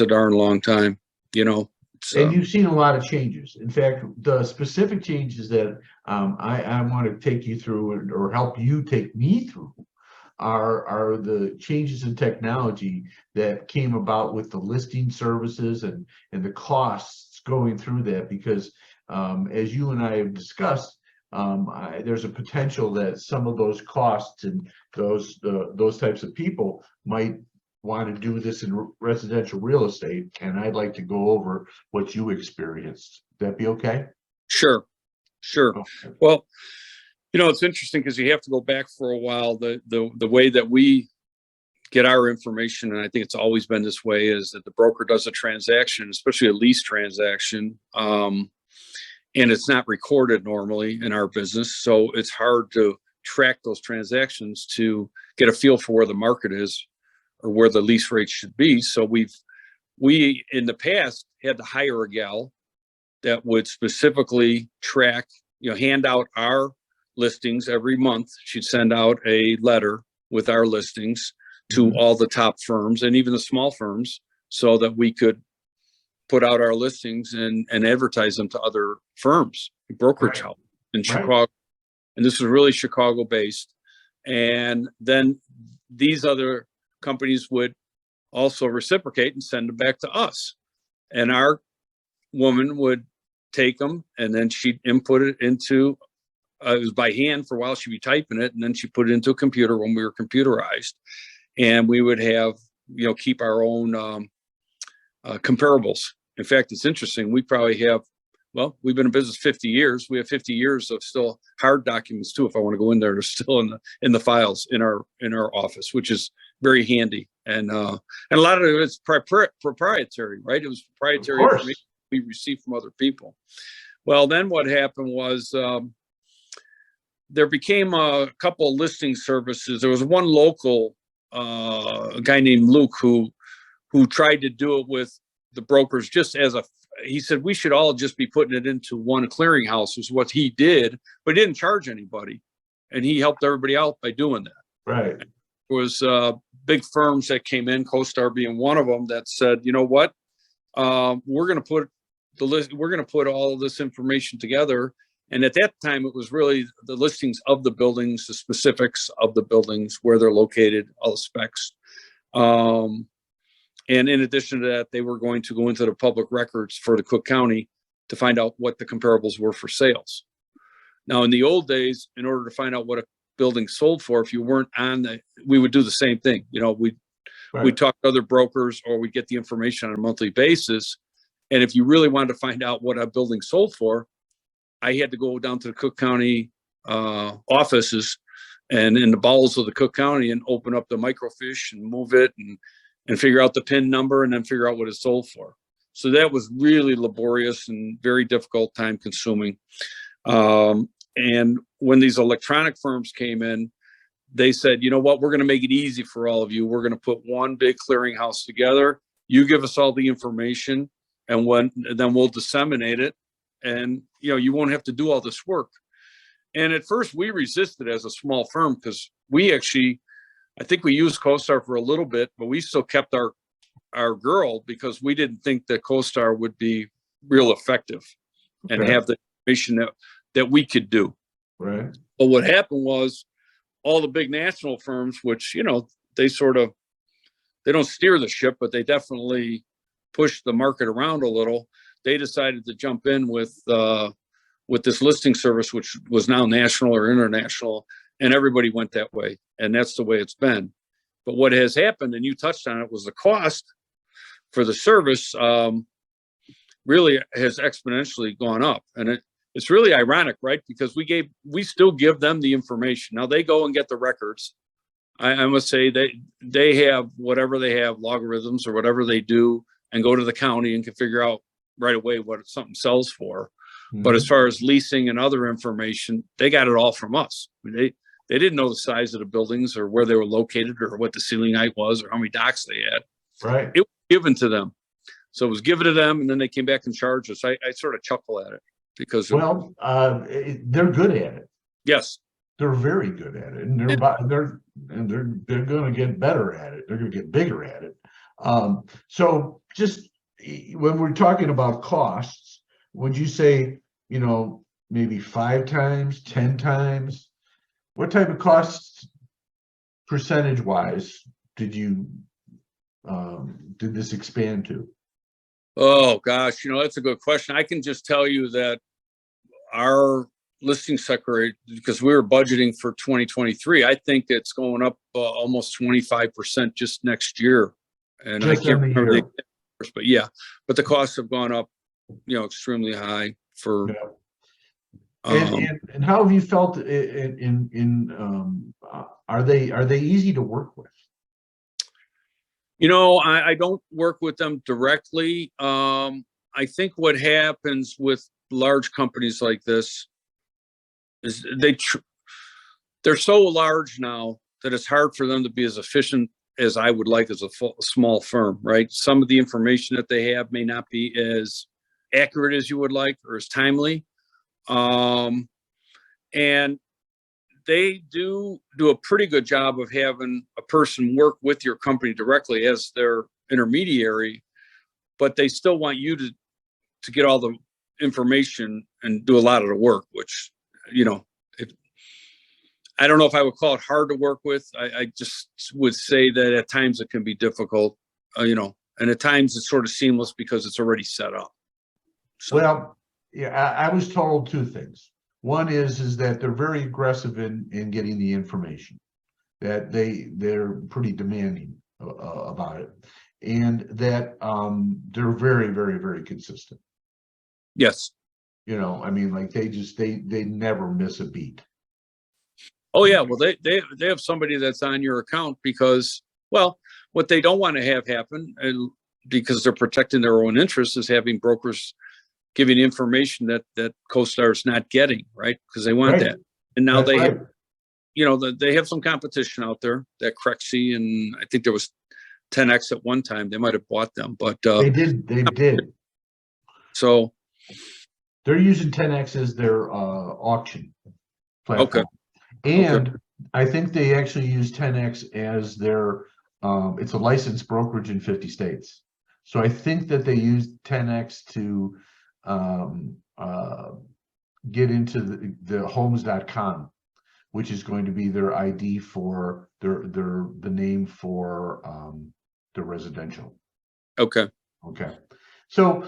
a darn long time, you know. And you've seen a lot of changes. In fact, the specific changes that I want to take you through or help you take me through are the changes in technology that came about with the listing services and the costs going through that. Because as you and I have discussed, there's a potential that some of those costs and those types of people might want to do this in residential real estate, and I'd like to go over what you experienced. That be okay? Sure. Okay. Well, you know, it's interesting because you have to go back for a while. The way that we get our information, and I think it's always been this way, is that the broker does a transaction, especially a lease transaction, and it's not recorded normally in our business, so it's hard to track those transactions to get a feel for where the market is or where the lease rate should be. So we in the past had to hire a gal that would specifically track, you know, hand out our listings every month. She'd send out a letter with our listings to all the top firms and even the small firms, so that we could put out our listings and advertise them to other firms, brokerage house in Chicago. And this was really Chicago based. And then these other companies would also reciprocate and send them back to us. And our woman would take them, and then she'd input it into, it was by hand for a while, she'd be typing it, and then she put it into a computer when we were computerized. And we would have, you know, keep our own comparables. In fact, it's interesting. We probably have, well, we've been in business 50 years. We have 50 years of still hard documents too. If I want to go in there, they're still in the files in our office, which is very handy. And a lot of it's proprietary, right? It was proprietary information we received from other people. Well, then what happened was there became a couple of listing services. There was one local a guy named Luke who tried to do it with the brokers, just as he said, we should all just be putting it into one clearinghouse, is what he did, but he didn't charge anybody. And he helped everybody out by doing that. Right. There was big firms that came in, CoStar being one of them, that said, you know what, we're going to put the list, we're going to put all of this information together. And at that time, it was really the listings of the buildings, the specifics of the buildings, where they're located, all the specs. And in addition to that, they were going to go into the public records for the Cook County to find out what the comparables were for sales. Now, in the old days, in order to find out what a building sold for, if you weren't on we would do the same thing. You know, we'd talk to other brokers, or we'd get the information on a monthly basis. And if you really wanted to find out what a building sold for, I had to go down to the Cook County offices and in the bowels of the Cook County and open up the microfiche and move it and figure out the PIN number and then figure out what it sold for. So that was really laborious and very difficult, time consuming. And when these electronic firms came in, they said, you know what, we're going to make it easy for all of you. We're going to put one big clearinghouse together. You give us all the information, and then we'll disseminate it. And, you know, you won't have to do all this work. And at first we resisted as a small firm, because we actually, I think we used CoStar for a little bit, but we still kept our girl, because we didn't think that CoStar would be real effective and have the information that we could do. Right. But what happened was all the big national firms, which, you know, they don't steer the ship, but they definitely push the market around a little. They decided to jump in with this listing service, which was now national or international, and everybody went that way. And that's the way it's been. But what has happened, and you touched on it, was the cost for the service really has exponentially gone up. And it's really ironic, right? Because we still give them the information. Now they go and get the records. I must say they have whatever they have, logarithms or whatever they do, and go to the county and can figure out right away what something sells for. Mm-hmm. But as far as leasing and other information, they got it all from us. I mean, they didn't know the size of the buildings or where they were located or what the ceiling height was or how many docks they had. Right. It was given to them. So it was given to them, and then they came back and charged us. I sort of chuckle at it because they're good at it. Yes, they're very good at it, and they're going to get better at it. They're going to get bigger at it. So just when we're talking about costs, would you say, maybe 5 times, 10 times? What type of costs percentage wise did this expand to? Oh gosh, that's a good question. I can just tell you that our listing secretary, because we were budgeting for 2023, I think it's going up almost 25% just next year. And I Just can't on the remember the year. exact numbers, but yeah, but the costs have gone up, extremely high for, Yeah. And how have you felt are they easy to work with? I don't work with them directly. I think what happens with large companies like this is they're so large now that it's hard for them to be as efficient as I would like as a small firm, right? Some of the information that they have may not be as accurate as you would like or as timely. And they do a pretty good job of having a person work with your company directly as their intermediary, but they still want you to get all the information and do a lot of the work, which, I don't know if I would call it hard to work with. I just would say that at times it can be difficult, and at times it's sort of seamless because it's already set up. So. Well, yeah, I was told 2 things. One is that they're very aggressive in getting the information, that they're pretty demanding about it, and that they're very, very, very consistent. Yes. Like they never miss a beat. Oh yeah, well they have somebody that's on your account because, well, what they don't want to have happen, and because they're protecting their own interests, is having brokers giving information that CoStar is not getting, right? Because they want that. And now they have, they have some competition out there, that Crexy, and I think there was 10X at one time. They might have bought them, but they did. So they're using 10X as their auction platform. Okay. And I think they actually use 10X as their it's a licensed brokerage in 50 states. So I think that they use 10X to get into the homes.com, which is going to be their ID for the name for the residential. Okay. So